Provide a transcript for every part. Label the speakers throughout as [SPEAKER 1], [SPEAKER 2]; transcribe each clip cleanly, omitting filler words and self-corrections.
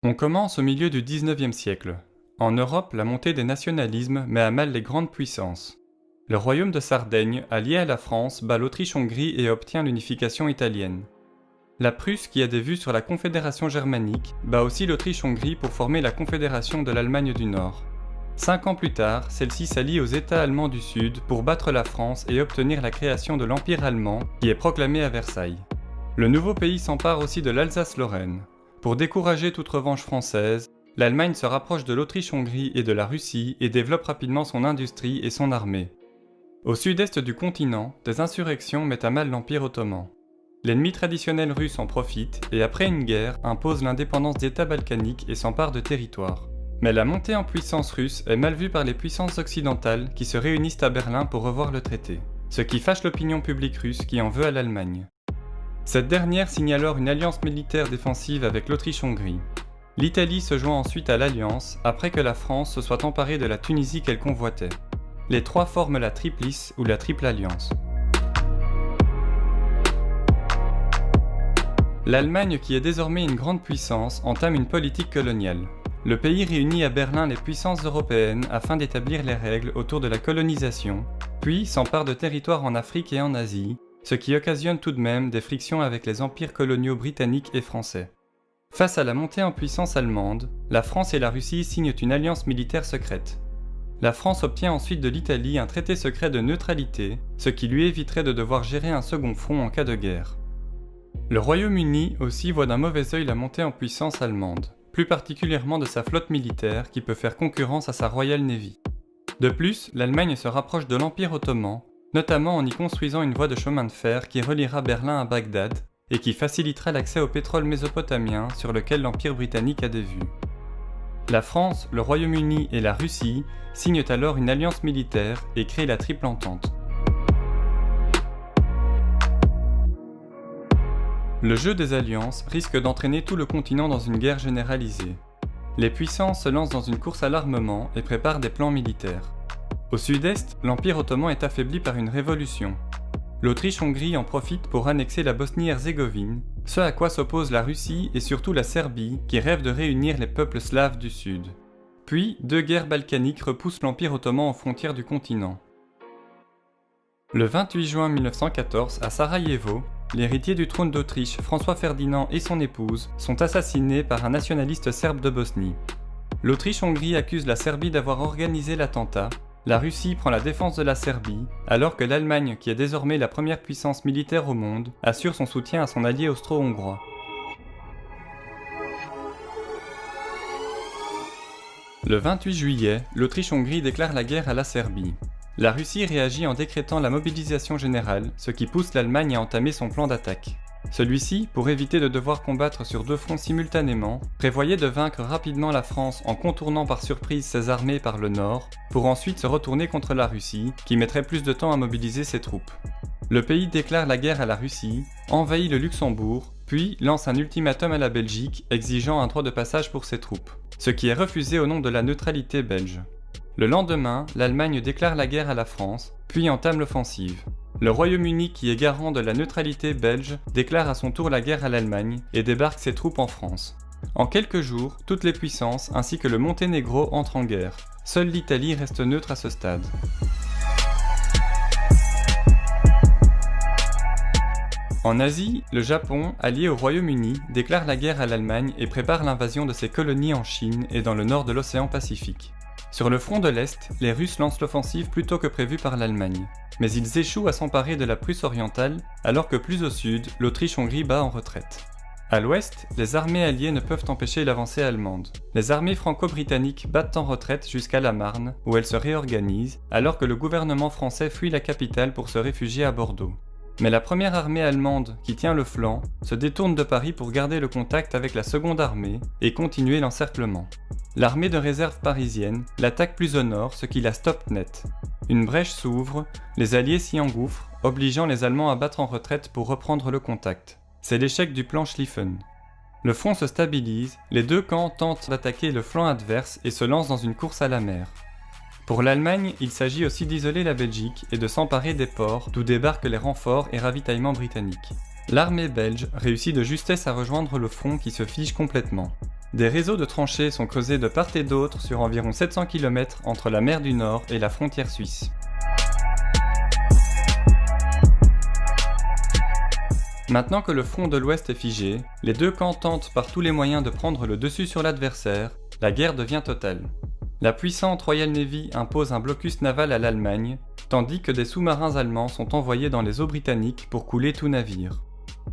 [SPEAKER 1] On commence au milieu du XIXe siècle. En Europe, la montée des nationalismes met à mal les grandes puissances. Le royaume de Sardaigne, allié à la France, bat l'Autriche-Hongrie et obtient l'unification italienne. La Prusse, qui a des vues sur la Confédération germanique, bat aussi l'Autriche-Hongrie pour former la Confédération de l'Allemagne du Nord. 5 ans plus tard, celle-ci s'allie aux États allemands du Sud pour battre la France et obtenir la création de l'Empire allemand, qui est proclamé à Versailles. Le nouveau pays s'empare aussi de l'Alsace-Lorraine. Pour décourager toute revanche française, l'Allemagne se rapproche de l'Autriche-Hongrie et de la Russie et développe rapidement son industrie et son armée. Au sud-est du continent, des insurrections mettent à mal l'Empire ottoman. L'ennemi traditionnel russe en profite et après une guerre impose l'indépendance d'États balkaniques et s'empare de territoires. Mais la montée en puissance russe est mal vue par les puissances occidentales qui se réunissent à Berlin pour revoir le traité, ce qui fâche l'opinion publique russe qui en veut à l'Allemagne. Cette dernière signe alors une alliance militaire défensive avec l'Autriche-Hongrie. L'Italie se joint ensuite à l'alliance après que la France se soit emparée de la Tunisie qu'elle convoitait. Les trois forment la Triplice ou la Triple Alliance. L'Allemagne, qui est désormais une grande puissance, entame une politique coloniale. Le pays réunit à Berlin les puissances européennes afin d'établir les règles autour de la colonisation, puis s'empare de territoires en Afrique et en Asie, ce qui occasionne tout de même des frictions avec les empires coloniaux britanniques et français. Face à la montée en puissance allemande, la France et la Russie signent une alliance militaire secrète. La France obtient ensuite de l'Italie un traité secret de neutralité, ce qui lui éviterait de devoir gérer un second front en cas de guerre. Le Royaume-Uni aussi voit d'un mauvais œil la montée en puissance allemande, plus particulièrement de sa flotte militaire qui peut faire concurrence à sa Royal Navy. De plus, l'Allemagne se rapproche de l'Empire ottoman, notamment en y construisant une voie de chemin de fer qui reliera Berlin à Bagdad et qui facilitera l'accès au pétrole mésopotamien sur lequel l'Empire britannique a des vues. La France, le Royaume-Uni et la Russie signent alors une alliance militaire et créent la Triple Entente. Le jeu des alliances risque d'entraîner tout le continent dans une guerre généralisée. Les puissances se lancent dans une course à l'armement et préparent des plans militaires. Au sud-est, l'Empire ottoman est affaibli par une révolution. L'Autriche-Hongrie en profite pour annexer la Bosnie-Herzégovine, ce à quoi s'oppose la Russie et surtout la Serbie qui rêve de réunir les peuples slaves du sud. Puis, 2 guerres balkaniques repoussent l'Empire ottoman aux frontières du continent. Le 28 juin 1914, à Sarajevo, l'héritier du trône d'Autriche, François Ferdinand et son épouse, sont assassinés par un nationaliste serbe de Bosnie. L'Autriche-Hongrie accuse la Serbie d'avoir organisé l'attentat. La Russie prend la défense de la Serbie, alors que l'Allemagne, qui est désormais la première puissance militaire au monde, assure son soutien à son allié austro-hongrois. Le 28 juillet, l'Autriche-Hongrie déclare la guerre à la Serbie. La Russie réagit en décrétant la mobilisation générale, ce qui pousse l'Allemagne à entamer son plan d'attaque. Celui-ci, pour éviter de devoir combattre sur 2 fronts simultanément, prévoyait de vaincre rapidement la France en contournant par surprise ses armées par le nord, pour ensuite se retourner contre la Russie, qui mettrait plus de temps à mobiliser ses troupes. Le pays déclare la guerre à la Russie, envahit le Luxembourg, puis lance un ultimatum à la Belgique exigeant un droit de passage pour ses troupes, ce qui est refusé au nom de la neutralité belge. Le lendemain, l'Allemagne déclare la guerre à la France, puis entame l'offensive. Le Royaume-Uni, qui est garant de la neutralité belge, déclare à son tour la guerre à l'Allemagne et débarque ses troupes en France. En quelques jours, toutes les puissances ainsi que le Monténégro entrent en guerre. Seule l'Italie reste neutre à ce stade. En Asie, le Japon, allié au Royaume-Uni, déclare la guerre à l'Allemagne et prépare l'invasion de ses colonies en Chine et dans le nord de l'océan Pacifique. Sur le front de l'Est, les Russes lancent l'offensive plus tôt que prévu par l'Allemagne. Mais ils échouent à s'emparer de la Prusse orientale, alors que plus au sud, l'Autriche-Hongrie bat en retraite. À l'ouest, les armées alliées ne peuvent empêcher l'avancée allemande. Les armées franco-britanniques battent en retraite jusqu'à la Marne, où elles se réorganisent, alors que le gouvernement français fuit la capitale pour se réfugier à Bordeaux. Mais la première armée allemande, qui tient le flanc, se détourne de Paris pour garder le contact avec la seconde armée et continuer l'encerclement. L'armée de réserve parisienne l'attaque plus au nord, ce qui la stoppe net. Une brèche s'ouvre, les Alliés s'y engouffrent, obligeant les Allemands à battre en retraite pour reprendre le contact. C'est l'échec du plan Schlieffen. Le front se stabilise, les 2 camps tentent d'attaquer le flanc adverse et se lancent dans une course à la mer. Pour l'Allemagne, il s'agit aussi d'isoler la Belgique et de s'emparer des ports d'où débarquent les renforts et ravitaillements britanniques. L'armée belge réussit de justesse à rejoindre le front qui se fige complètement. Des réseaux de tranchées sont creusés de part et d'autre sur environ 700 km entre la mer du Nord et la frontière suisse. Maintenant que le front de l'Ouest est figé, les deux camps tentent par tous les moyens de prendre le dessus sur l'adversaire, la guerre devient totale. La puissante Royal Navy impose un blocus naval à l'Allemagne, tandis que des sous-marins allemands sont envoyés dans les eaux britanniques pour couler tout navire.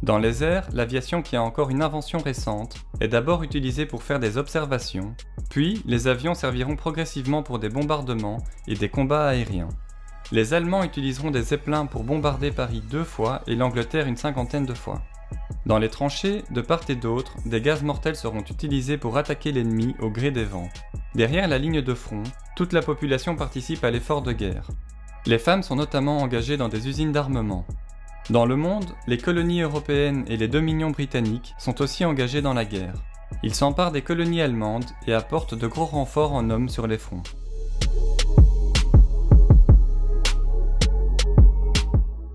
[SPEAKER 1] Dans les airs, l'aviation qui a encore une invention récente est d'abord utilisée pour faire des observations, puis les avions serviront progressivement pour des bombardements et des combats aériens. Les Allemands utiliseront des zeppelins pour bombarder Paris 2 fois et l'Angleterre une 50aine de fois. Dans les tranchées, de part et d'autre, des gaz mortels seront utilisés pour attaquer l'ennemi au gré des vents. Derrière la ligne de front, toute la population participe à l'effort de guerre. Les femmes sont notamment engagées dans des usines d'armement. Dans le monde, les colonies européennes et les dominions britanniques sont aussi engagés dans la guerre. Ils s'emparent des colonies allemandes et apportent de gros renforts en hommes sur les fronts.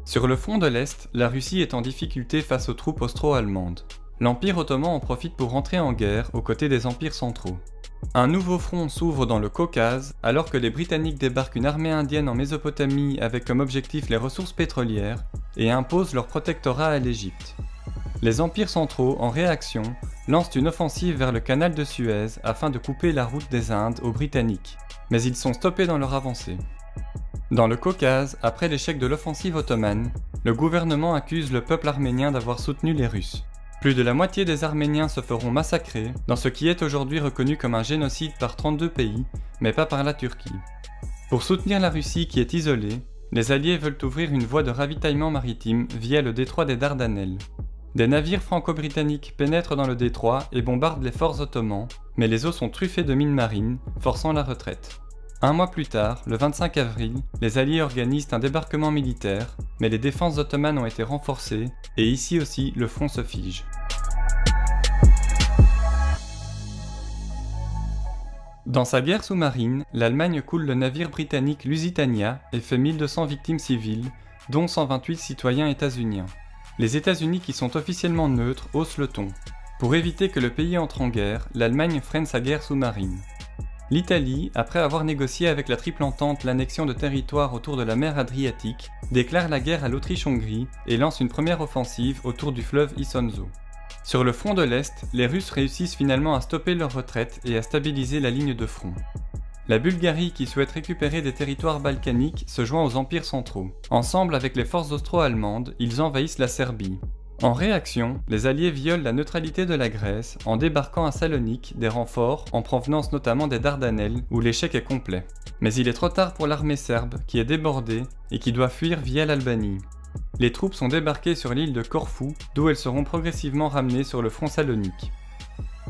[SPEAKER 1] Sur le front de l'Est, la Russie est en difficulté face aux troupes austro-allemandes. L'Empire ottoman en profite pour rentrer en guerre aux côtés des empires centraux. Un nouveau front s'ouvre dans le Caucase alors que les Britanniques débarquent une armée indienne en Mésopotamie avec comme objectif les ressources pétrolières et imposent leur protectorat à l'Égypte. Les empires centraux, en réaction, lancent une offensive vers le canal de Suez afin de couper la route des Indes aux Britanniques, mais ils sont stoppés dans leur avancée. Dans le Caucase, après l'échec de l'offensive ottomane, le gouvernement accuse le peuple arménien d'avoir soutenu les Russes. Plus de la moitié des Arméniens se feront massacrer dans ce qui est aujourd'hui reconnu comme un génocide par 32 pays, mais pas par la Turquie. Pour soutenir la Russie qui est isolée, les Alliés veulent ouvrir une voie de ravitaillement maritime via le détroit des Dardanelles. Des navires franco-britanniques pénètrent dans le détroit et bombardent les forts ottomans, mais les eaux sont truffées de mines marines, forçant la retraite. Un mois plus tard, le 25 avril, les Alliés organisent un débarquement militaire, mais les défenses ottomanes ont été renforcées, et ici aussi le front se fige. Dans sa guerre sous-marine, l'Allemagne coule le navire britannique Lusitania et fait 1200 victimes civiles, dont 128 citoyens états-uniens. Les États-Unis qui sont officiellement neutres haussent le ton. Pour éviter que le pays entre en guerre, l'Allemagne freine sa guerre sous-marine. L'Italie, après avoir négocié avec la Triple Entente l'annexion de territoires autour de la mer Adriatique, déclare la guerre à l'Autriche-Hongrie et lance une première offensive autour du fleuve Isonzo. Sur le front de l'Est, les Russes réussissent finalement à stopper leur retraite et à stabiliser la ligne de front. La Bulgarie, qui souhaite récupérer des territoires balkaniques, se joint aux empires centraux. Ensemble avec les forces austro-allemandes, ils envahissent la Serbie. En réaction, les Alliés violent la neutralité de la Grèce en débarquant à Salonique des renforts en provenance notamment des Dardanelles où l'échec est complet. Mais il est trop tard pour l'armée serbe qui est débordée et qui doit fuir via l'Albanie. Les troupes sont débarquées sur l'île de Corfou d'où elles seront progressivement ramenées sur le front Salonique.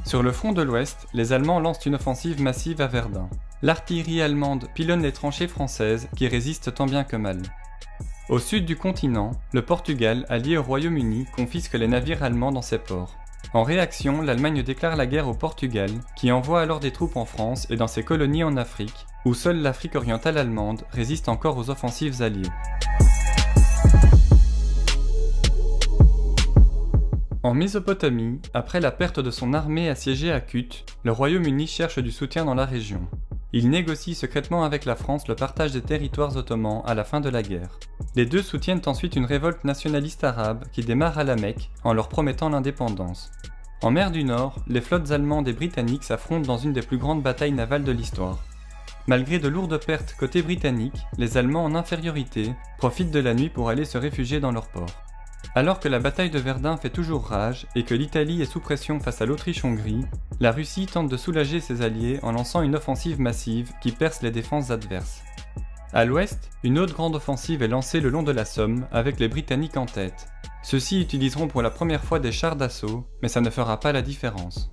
[SPEAKER 1] Sur le front de l'Ouest, les Allemands lancent une offensive massive à Verdun. L'artillerie allemande pilonne les tranchées françaises qui résistent tant bien que mal. Au sud du continent, le Portugal, allié au Royaume-Uni, confisque les navires allemands dans ses ports. En réaction, l'Allemagne déclare la guerre au Portugal, qui envoie alors des troupes en France et dans ses colonies en Afrique, où seule l'Afrique orientale allemande résiste encore aux offensives alliées. En Mésopotamie, après la perte de son armée assiégée à Kut, le Royaume-Uni cherche du soutien dans la région. Il négocie secrètement avec la France le partage des territoires ottomans à la fin de la guerre. Les deux soutiennent ensuite une révolte nationaliste arabe qui démarre à la Mecque en leur promettant l'indépendance. En mer du Nord, les flottes allemandes et britanniques s'affrontent dans une des plus grandes batailles navales de l'histoire. Malgré de lourdes pertes côté britannique, les Allemands en infériorité profitent de la nuit pour aller se réfugier dans leur port. Alors que la bataille de Verdun fait toujours rage et que l'Italie est sous pression face à l'Autriche-Hongrie, la Russie tente de soulager ses alliés en lançant une offensive massive qui perce les défenses adverses. À l'ouest, une autre grande offensive est lancée le long de la Somme avec les Britanniques en tête. Ceux-ci utiliseront pour la première fois des chars d'assaut, mais ça ne fera pas la différence.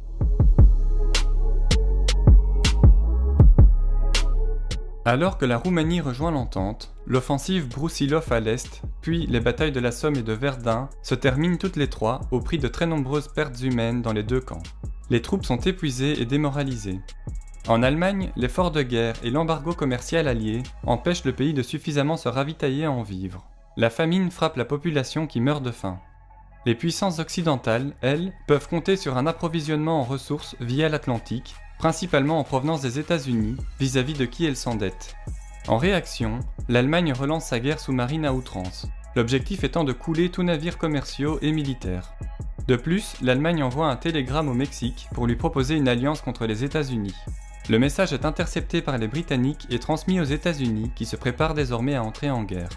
[SPEAKER 1] Alors que la Roumanie rejoint l'entente, l'offensive Broussilov à l'est, puis les batailles de la Somme et de Verdun se terminent toutes les trois au prix de très nombreuses pertes humaines dans les deux camps. Les troupes sont épuisées et démoralisées. En Allemagne, l'effort de guerre et l'embargo commercial allié empêchent le pays de suffisamment se ravitailler en vivres. La famine frappe la population qui meurt de faim. Les puissances occidentales, elles, peuvent compter sur un approvisionnement en ressources via l'Atlantique, principalement en provenance des États-Unis, vis-à-vis de qui elles s'endettent. En réaction, l'Allemagne relance sa guerre sous-marine à outrance, l'objectif étant de couler tous navires commerciaux et militaires. De plus, l'Allemagne envoie un télégramme au Mexique pour lui proposer une alliance contre les États-Unis. Le message est intercepté par les Britanniques et transmis aux États-Unis qui se préparent désormais à entrer en guerre.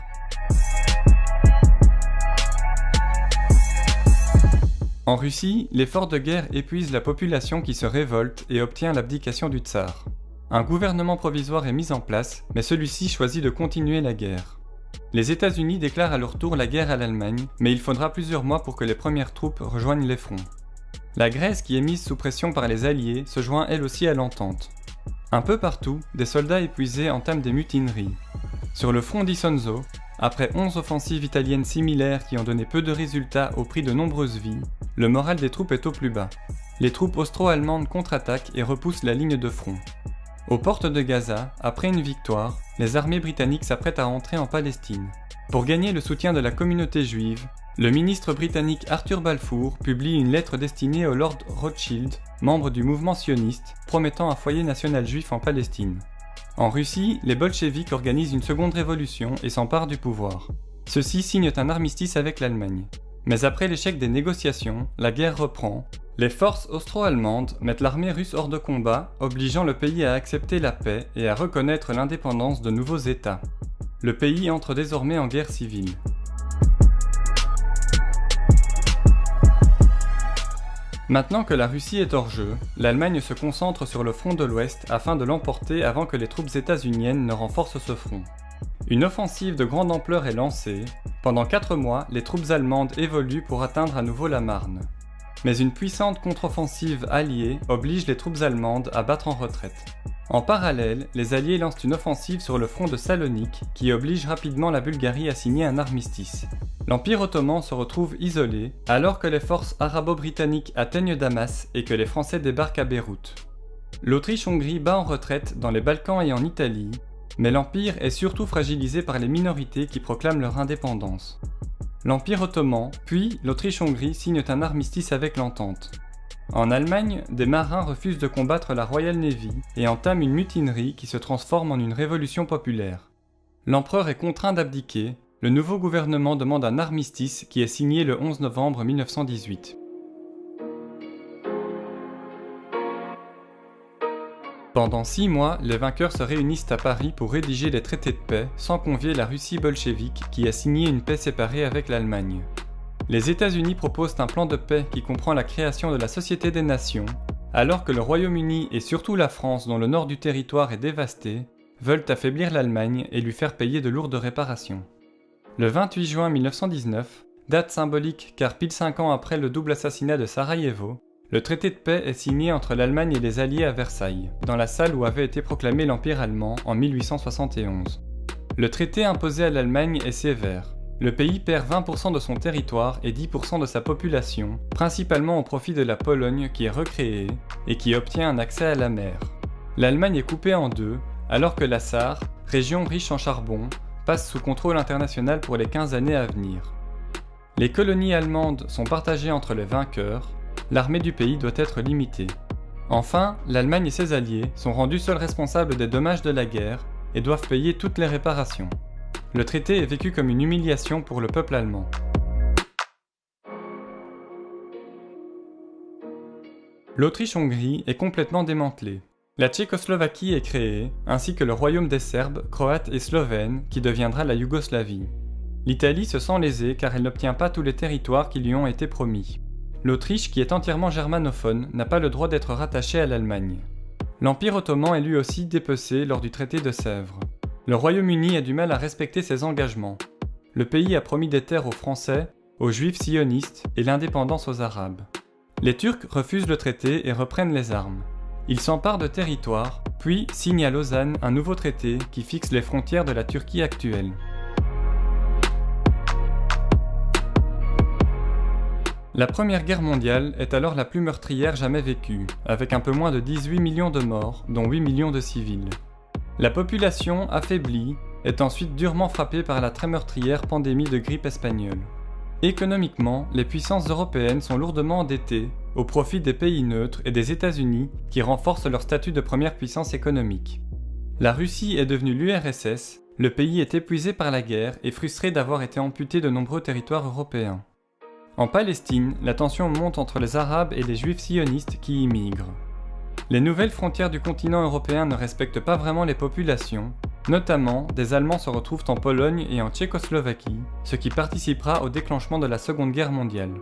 [SPEAKER 1] En Russie, l'effort de guerre épuise la population qui se révolte et obtient l'abdication du tsar. Un gouvernement provisoire est mis en place, mais celui-ci choisit de continuer la guerre. Les États-Unis déclarent à leur tour la guerre à l'Allemagne, mais il faudra plusieurs mois pour que les premières troupes rejoignent les fronts. La Grèce, qui est mise sous pression par les Alliés, se joint elle aussi à l'entente. Un peu partout, des soldats épuisés entament des mutineries. Sur le front d'Isonzo, après 11 offensives italiennes similaires qui ont donné peu de résultats au prix de nombreuses vies, le moral des troupes est au plus bas. Les troupes austro-allemandes contre-attaquent et repoussent la ligne de front. Aux portes de Gaza, après une victoire, les armées britanniques s'apprêtent à entrer en Palestine. Pour gagner le soutien de la communauté juive, le ministre britannique Arthur Balfour publie une lettre destinée au Lord Rothschild, membre du mouvement sioniste, promettant un foyer national juif en Palestine. En Russie, les bolcheviks organisent une seconde révolution et s'emparent du pouvoir. Ceux-ci signent un armistice avec l'Allemagne. Mais après l'échec des négociations, la guerre reprend. Les forces austro-allemandes mettent l'armée russe hors de combat, obligeant le pays à accepter la paix et à reconnaître l'indépendance de nouveaux États. Le pays entre désormais en guerre civile. Maintenant que la Russie est hors jeu, l'Allemagne se concentre sur le front de l'Ouest afin de l'emporter avant que les troupes états-uniennes ne renforcent ce front. Une offensive de grande ampleur est lancée. Pendant 4 mois, les troupes allemandes évoluent pour atteindre à nouveau la Marne. Mais une puissante contre-offensive alliée oblige les troupes allemandes à battre en retraite. En parallèle, les Alliés lancent une offensive sur le front de Salonique qui oblige rapidement la Bulgarie à signer un armistice. L'Empire ottoman se retrouve isolé alors que les forces arabo-britanniques atteignent Damas et que les Français débarquent à Beyrouth. L'Autriche-Hongrie bat en retraite dans les Balkans et en Italie, mais l'Empire est surtout fragilisé par les minorités qui proclament leur indépendance. L'Empire ottoman, puis l'Autriche-Hongrie signent un armistice avec l'Entente. En Allemagne, des marins refusent de combattre la Royal Navy et entament une mutinerie qui se transforme en une révolution populaire. L'empereur est contraint d'abdiquer, le nouveau gouvernement demande un armistice qui est signé le 11 novembre 1918. Pendant 6 mois, les vainqueurs se réunissent à Paris pour rédiger les traités de paix sans convier la Russie bolchevique qui a signé une paix séparée avec l'Allemagne. Les États-Unis proposent un plan de paix qui comprend la création de la Société des Nations, alors que le Royaume-Uni et surtout la France, dont le nord du territoire est dévasté, veulent affaiblir l'Allemagne et lui faire payer de lourdes réparations. Le 28 juin 1919, date symbolique car pile 5 ans après le double assassinat de Sarajevo, le traité de paix est signé entre l'Allemagne et les Alliés à Versailles, dans la salle où avait été proclamé l'Empire allemand en 1871. Le traité imposé à l'Allemagne est sévère. Le pays perd 20% de son territoire et 10% de sa population, principalement au profit de la Pologne qui est recréée et qui obtient un accès à la mer. L'Allemagne est coupée en deux, alors que la Sarre, région riche en charbon, passe sous contrôle international pour les 15 années à venir. Les colonies allemandes sont partagées entre les vainqueurs, l'armée du pays doit être limitée. Enfin, l'Allemagne et ses alliés sont rendus seuls responsables des dommages de la guerre et doivent payer toutes les réparations. Le traité est vécu comme une humiliation pour le peuple allemand. L'Autriche-Hongrie est complètement démantelée. La Tchécoslovaquie est créée, ainsi que le royaume des Serbes, Croates et Slovènes, qui deviendra la Yougoslavie. L'Italie se sent lésée car elle n'obtient pas tous les territoires qui lui ont été promis. L'Autriche, qui est entièrement germanophone, n'a pas le droit d'être rattachée à l'Allemagne. L'Empire ottoman est lui aussi dépecé lors du traité de Sèvres. Le Royaume-Uni a du mal à respecter ses engagements. Le pays a promis des terres aux Français, aux Juifs sionistes et l'indépendance aux Arabes. Les Turcs refusent le traité et reprennent les armes. Ils s'emparent de territoires, puis signent à Lausanne un nouveau traité qui fixe les frontières de la Turquie actuelle. La Première Guerre mondiale est alors la plus meurtrière jamais vécue, avec un peu moins de 18 millions de morts, dont 8 millions de civils. La population, affaiblie, est ensuite durement frappée par la très meurtrière pandémie de grippe espagnole. Économiquement, les puissances européennes sont lourdement endettées, au profit des pays neutres et des États-Unis qui renforcent leur statut de première puissance économique. La Russie est devenue l'URSS, le pays est épuisé par la guerre et frustré d'avoir été amputé de nombreux territoires européens. En Palestine, la tension monte entre les Arabes et les Juifs sionistes qui y migrent. Les nouvelles frontières du continent européen ne respectent pas vraiment les populations, notamment des Allemands se retrouvent en Pologne et en Tchécoslovaquie, ce qui participera au déclenchement de la Seconde Guerre mondiale.